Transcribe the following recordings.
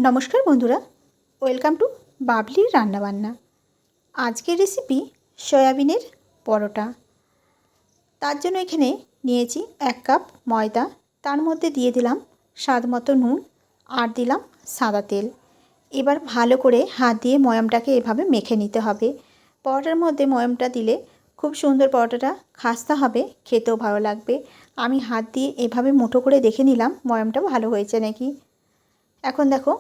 নমস্কার বন্ধুরা, welcome to বাবলির রান্নাবান্না। আজকের রেসিপি সয়াবিনের পরোটা। তার জন্য এখানে নিয়েছি 1 কাপ ময়দা, তার মধ্যে দিয়ে দিলাম স্বাদ মতো নুন আর দিলাম সাদা তেল। এবার ভালো করে হাত দিয়ে ময়ামটাকে এভাবে মেখে নিতে হবে। পরোটার মধ্যে ময়ামটা দিলে খুব সুন্দর পরোটাটা খাস্তা হবে, খেতেও ভালো লাগবে। আমি হাত দিয়ে এভাবে মুঠো করে দেখে নিলাম ময়ামটা ভালো হয়েছে নাকি। এখন দেখো,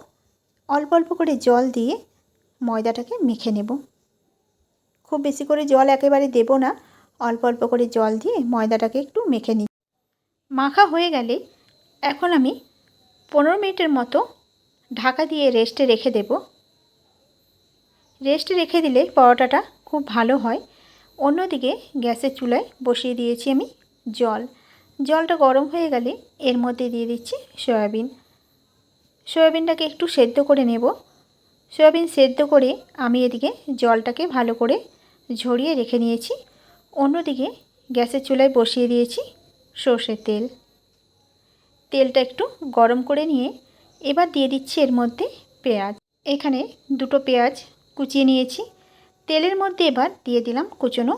অল্প অল্প করে জল দিয়ে ময়দাটাকে মেখে নেব। খুব বেশি করে জল একেবারে দেব না, অল্প অল্প করে জল দিয়ে ময়দাটাকে একটু মেখে নিই। মাখা হয়ে গেলে এখন আমি 15 মিনিটের মতো ঢাকা দিয়ে রেস্টে রেখে দেব। রেস্টে রেখে দিলে পরোটাটা খুব ভালো হয়। অন্যদিকে গ্যাসের চুলায় বসিয়ে দিয়েছি আমি জলটা গরম হয়ে গেলে এর মধ্যে দিয়ে দিচ্ছি সয়াবিনটাকে একটু সেদ্ধ করে নেব। সয়াবিন সেদ্ধ করে আমি এদিকে জলটাকে ভালো করে ঝরিয়ে রেখে নিয়েছি। অন্যদিকে গ্যাসের চুলায় বসিয়ে দিয়েছি সর্ষের তেলটা একটু গরম করে নিয়ে এবার দিয়ে দিচ্ছি এর মধ্যে পেঁয়াজ। এখানে 2টো পেঁয়াজ কুচিয়ে নিয়েছি। তেলের মধ্যে এবার দিয়ে দিলাম কুচনো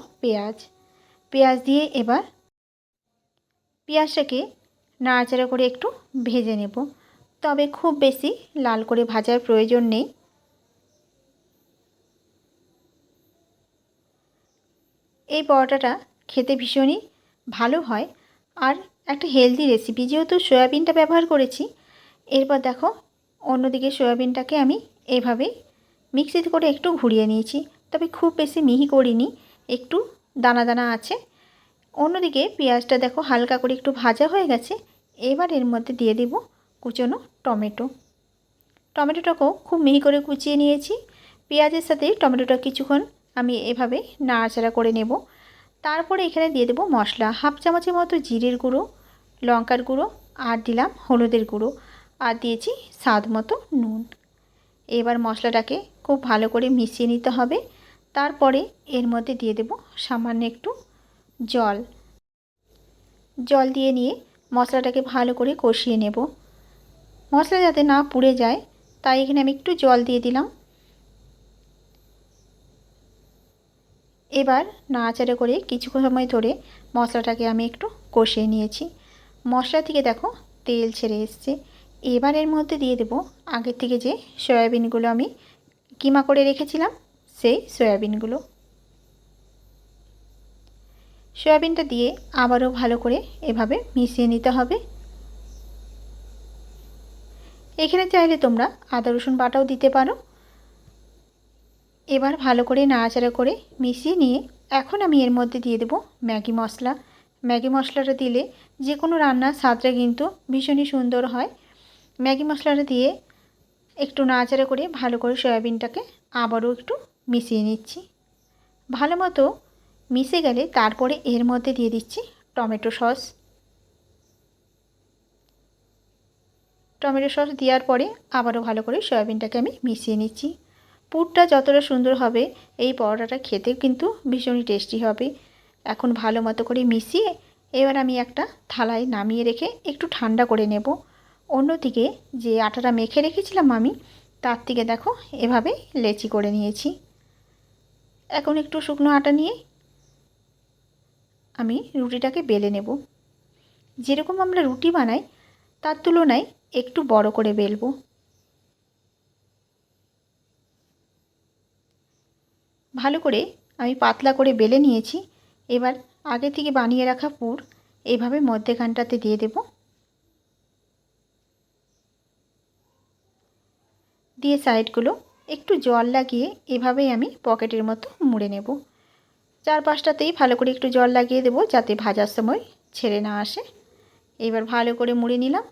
পেঁয়াজ দিয়ে এবার পেঁয়াজটাকে নাড়াচাড়া করে একটু ভেজে নেব। তবে খুব বেশি লাল করে ভাজার প্রয়োজন নেই। এই পরোটাটা খেতে ভীষণই ভালো হয় আর একটা হেলদি রেসিপি, যেহেতু সয়াবিনটা ব্যবহার করেছি। এরপর দেখো, অন্যদিকে সয়াবিনটাকে আমি এভাবেই মিক্সিতে করে একটু ঘুরিয়ে নিয়েছি, তবে খুব বেশি মিহি করিনি, একটু দানা দানা আছে। অন্যদিকে পেঁয়াজটা দেখো হালকা করে একটু ভাজা হয়ে গেছে। এবার এর মধ্যে দিয়ে দেব কুচনো টমেটোটাকেও খুব মিহি করে কুচিয়ে নিয়েছি। পেঁয়াজের সাথে টমেটোটা কিছুক্ষণ আমি এভাবে নাড়াচাড়া করে নেব। তারপরে এখানে দিয়ে দেব মশলা, 1/2 চামচের মতো জিরের গুঁড়ো, লঙ্কার গুঁড়ো আর দিলাম হলুদের গুঁড়ো আর দিয়েছি স্বাদ মতো নুন। এবার মশলাটাকে খুব ভালো করে মিশিয়ে নিতে হবে। তারপরে এর মধ্যে দিয়ে দেব সামান্য একটু জল দিয়ে নিয়ে মশলাটাকে ভালো করে কষিয়ে নেব। মশলা যাতে না পুড়ে যায় তাই এখানে আমি একটু জল দিয়ে দিলাম। এবার নাড়াচাড়া করে কিছু সময় ধরে মশলাটাকে আমি একটু কষিয়ে নিয়েছি। মশলা থেকে দেখো তেল ছেড়ে এসছে। এবার এর মধ্যে দিয়ে দেব আগের থেকে যে সয়াবিনগুলো আমি কিমা করে রেখেছিলাম, সেই সয়াবিনটা দিয়ে আবারও ভালো করে এভাবে মিশিয়ে নিতে হবে। এখানে চাইলে তোমরা আদা রসুন বাটাও দিতে পারো। এবার ভালো করে নাড়াচাড়া করে মিশিয়ে নিয়ে এখন আমি এর মধ্যে দিয়ে দেব ম্যাগি মশলাটা দিলে যে কোনো রান্নার স্বাদটা কিন্তু ভীষণই সুন্দর হয়। ম্যাগি মশলাটা দিয়ে একটু নাড়াচাড়া করে ভালো করে সয়াবিনটাকে আবারও একটু মিশিয়ে নিচ্ছি। ভালো মতো মিশে গেলে তারপরে এর মধ্যে দিয়ে দিচ্ছি টমেটো সস দেওয়ার পরে আবারও ভালো করে সয়াবিনটাকে আমি মিশিয়ে নিচ্ছি। পুরটা যতটা সুন্দর হবে এই পরোটাটা খেতেও কিন্তু ভীষণই টেস্টি হবে। এখন ভালো মতো করে মিশিয়ে এবার আমি একটা থালায় নামিয়ে রেখে একটু ঠান্ডা করে নেব। অন্যদিকে যে আটাটা মেখে রেখেছিলাম আমি, তার থেকে দেখো এভাবে লেচি করে নিয়েছি। এখন একটু শুকনো আটা নিয়ে আমি রুটিটাকে বেলে নেব। যেরকম আমরা রুটি বানাই তার তুলনায় একটু বড় করে বেলবো। ভালো করে আমি পাতলা করে বেলে নিয়েছি। এবার আগে থেকে বানিয়ে রাখা পুর এইভাবে মধ্যেখানটাতে দিয়ে দেব। দিয়ে সাইডগুলো একটু জল লাগিয়ে এভাবেই আমি পকেটের মতো মুড়ে নেব। 4-5টাতেই ভালো করে একটু জল লাগিয়ে দেব যাতে ভাজার সময় ছেড়ে না আসে। এবার ভালো করে মুড়ে নিলাম।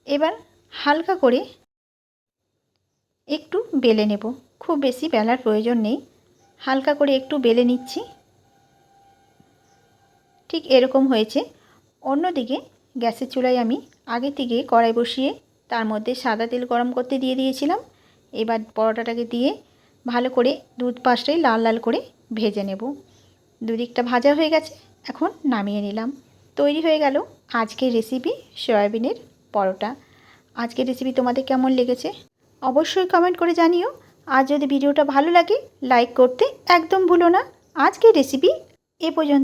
এবার হালকা করে একটু বেলে নেব, খুব বেশি বেলার প্রয়োজন নেই, হালকা করে একটু বেলে নিচ্ছি। ঠিক এরকম হয়েছে। অন্যদিকে গ্যাসের চুলায় আমি আগে থেকে কড়াই বসিয়ে তার মধ্যে সাদা তেল গরম করতে দিয়ে দিয়েছিলাম। এবার পরোটাটাকে দিয়ে ভালো করে পাশটাই লাল লাল করে ভেজে নেব। দুদিকটা ভাজা হয়ে গেছে, এখন নামিয়ে নিলাম। তৈরি হয়ে গেল আজকের রেসিপি সয়াবিনের পরোটা। আজকের রেসিপি তোমাদের কেমন লেগেছে অবশ্যই কমেন্ট করে জানিও। আর যদি ভিডিওটা ভালো লাগে লাইক করতে একদম ভুলো না। আজকের রেসিপি এ পর্যন্ত।